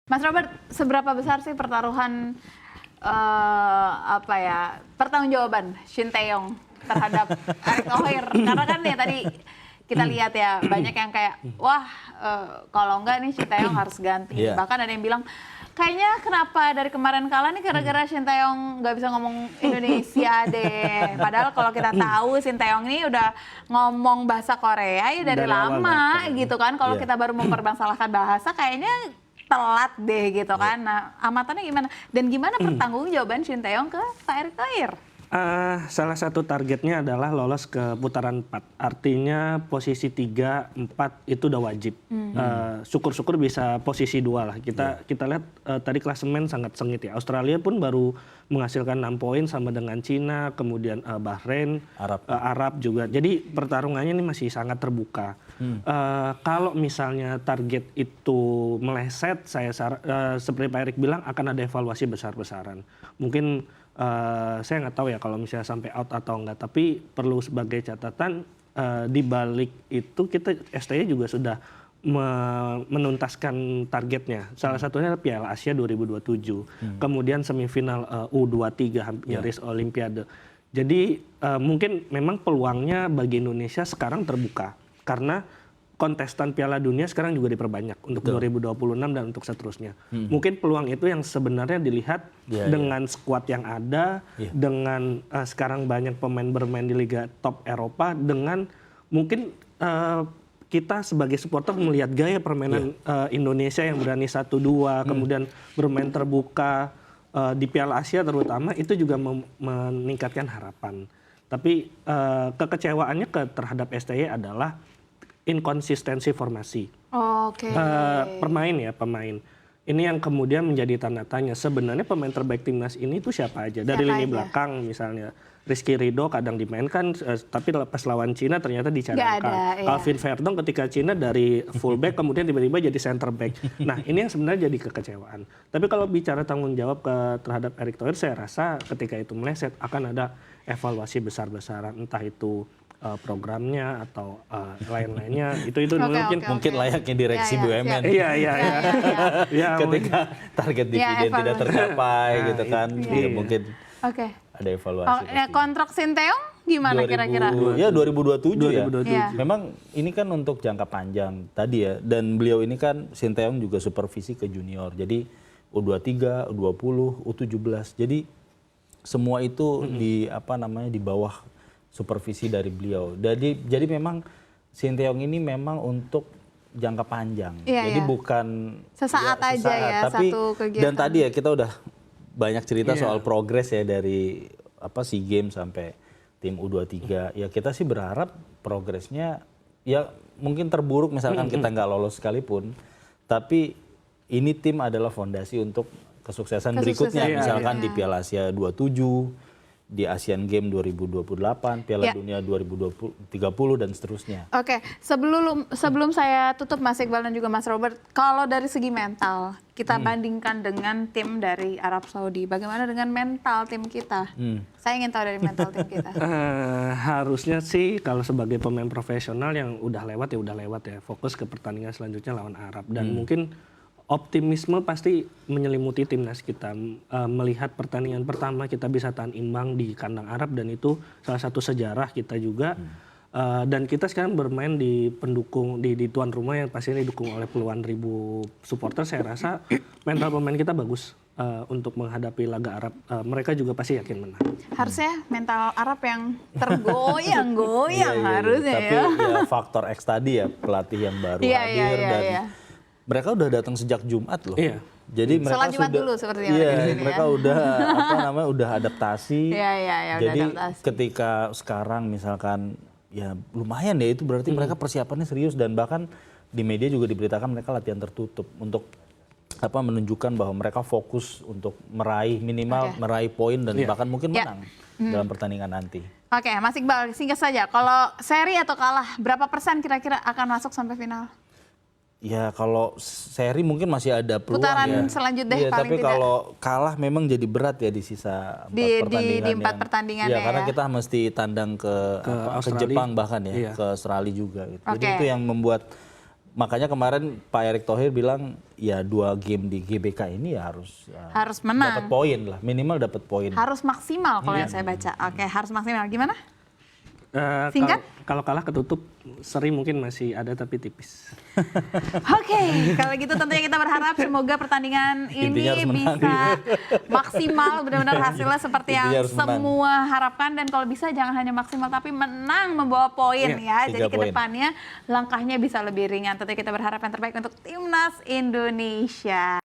Mas Robert, seberapa besar sih pertaruhan pertanggungjawaban Shin Tae-yong terhadap Erick Thohir? Karena kan ya tadi kita lihat ya banyak yang kayak wah kalau enggak nih Shin Tae-yong harus ganti. Yeah. Bahkan ada yang bilang kayaknya kenapa dari kemarin kalah nih gara-gara Shin Tae-yong nggak bisa ngomong Indonesia deh. Padahal kalau kita tahu Shin Tae-yong ini udah ngomong bahasa Korea ya dari lama gitu kan. Kalau kita baru mempermasalahkan bahasa kayaknya telat deh gitu kan. Nah, amatannya gimana? Dan gimana pertanggungjawaban Shin Tae-yong ke Pak Erick Thohir? Salah satu targetnya adalah lolos ke putaran 4. Artinya posisi 3, 4 itu udah wajib. Syukur-syukur bisa posisi 2 lah. Kita lihat tadi klasemen sangat sengit ya. Australia pun baru menghasilkan 6 poin sama dengan Cina, kemudian Bahrain, Arab juga. Jadi pertarungannya ini masih sangat terbuka. Kalau misalnya target itu meleset, seperti Pak Erick bilang akan ada evaluasi besar-besaran. Mungkin saya nggak tahu ya kalau misalnya sampai out atau enggak, tapi perlu sebagai catatan di balik itu kita STY juga sudah menuntaskan targetnya. Salah satunya adalah Piala Asia 2027, kemudian semifinal U23 nyaris Olimpiade. Jadi mungkin memang peluangnya bagi Indonesia sekarang terbuka karena kontestan Piala Dunia sekarang juga diperbanyak untuk 2026 dan untuk seterusnya. Mungkin peluang itu yang sebenarnya dilihat dengan skuad yang ada, dengan sekarang banyak pemain bermain di liga top Eropa, dengan mungkin kita sebagai supporter melihat gaya permainan Indonesia yang berani 1-2, kemudian bermain terbuka di Piala Asia terutama, itu juga meningkatkan harapan. Tapi kekecewaannya terhadap STY adalah inkonsistensi formasi. Pemain. Ini yang kemudian menjadi tanda tanya. Sebenarnya pemain terbaik timnas ini tuh siapa aja? Dari lini belakang misalnya. Rizky Ridho kadang dimainkan, tapi pas lawan Cina ternyata dicadangkan. Calvin Verdong ketika Cina dari fullback kemudian tiba-tiba jadi center back. Nah ini yang sebenarnya jadi kekecewaan. Tapi kalau bicara tanggung jawab terhadap Erick Thohir, saya rasa ketika itu meleset akan ada evaluasi besar-besaran, entah itu programnya atau lain-lainnya. Itu mungkin layaknya direksi BUMN. Iya. Ketika target dividen tidak tercapai gitu kan, mungkin ada evaluasi. Kontrak Shin Tae-yong gimana kira-kira? Ya 2027 ya. Memang ini kan untuk jangka panjang tadi ya. Dan beliau ini kan Shin Tae-yong juga supervisi ke junior. Jadi U23, U20, U17. Jadi semua itu di bawah supervisi dari beliau. Jadi memang Shin Tae-yong ini memang untuk jangka panjang. Jadi bukan sesaat aja ya, tapi, satu kegiatan. Dan tadi ya kita udah banyak cerita soal progres ya dari SEA Games sampai tim U23. Ya kita sih berharap progresnya ya mungkin terburuk misalkan kita nggak lolos sekalipun. Tapi ini tim adalah fondasi untuk kesuksesan berikutnya. Misalkan di Piala Asia 27, di Asian Games 2028, Piala Dunia 2030 dan seterusnya. Oke, sebelum saya tutup Mas Iqbal dan juga Mas Robert, kalau dari segi mental kita bandingkan dengan tim dari Arab Saudi, bagaimana dengan mental tim kita? Saya ingin tahu dari mental tim kita. Harusnya sih kalau sebagai pemain profesional yang udah lewat ya, fokus ke pertandingan selanjutnya lawan Arab, dan mungkin optimisme pasti menyelimuti timnas kita. Melihat pertandingan pertama kita bisa tahan imbang di kandang Arab, dan itu salah satu sejarah kita juga. Dan kita sekarang bermain di tuan rumah yang pastinya didukung oleh puluhan ribu supporter. Saya rasa mental pemain kita bagus untuk menghadapi laga Arab. Mereka juga pasti yakin menang. Harusnya mental Arab yang tergoyang-goyang harusnya ya. Tapi ya faktor X tadi ya, pelatih yang baru hadir dan mereka udah datang sejak Jumat loh. Jadi mereka Jumat dulu seperti mereka udah udah adaptasi. Jadi ketika sekarang misalkan ya lumayan ya, itu berarti mereka persiapannya serius, dan bahkan di media juga diberitakan mereka latihan tertutup untuk menunjukkan bahwa mereka fokus untuk meraih poin dan bahkan mungkin menang dalam pertandingan nanti. Oke, Mas Iqbal, singkat saja. Kalau seri atau kalah, berapa persen kira-kira akan masuk sampai final? Ya kalau seri mungkin masih ada peluang putaran selanjutnya paling tapi tidak. Kalau kalah memang jadi berat ya di sisa 4 pertandingan. Di 4 pertandingan ya. Karena kita mesti tandang ke Jepang bahkan ya, ke Australia juga gitu. Jadi itu yang membuat makanya kemarin Pak Erick Thohir bilang ya 2 game di GBK ini ya harus menang. dapat poin lah, minimal dapat poin. Harus maksimal kalau yang saya baca. Oke, harus maksimal. Gimana? Singkat? Kalau kalah ketutup, seri mungkin masih ada tapi tipis. Oke, kalau gitu tentunya kita berharap semoga pertandingan ini Intinya harus menang. bisa maksimal, benar-benar hasilnya seperti yang Intinya harus menang. semua harapkan, dan kalau bisa jangan hanya maksimal tapi menang, membawa poin ya. 3 Jadi poin. kedepannya langkahnya bisa lebih ringan. Tentunya kita berharap yang terbaik untuk timnas Indonesia.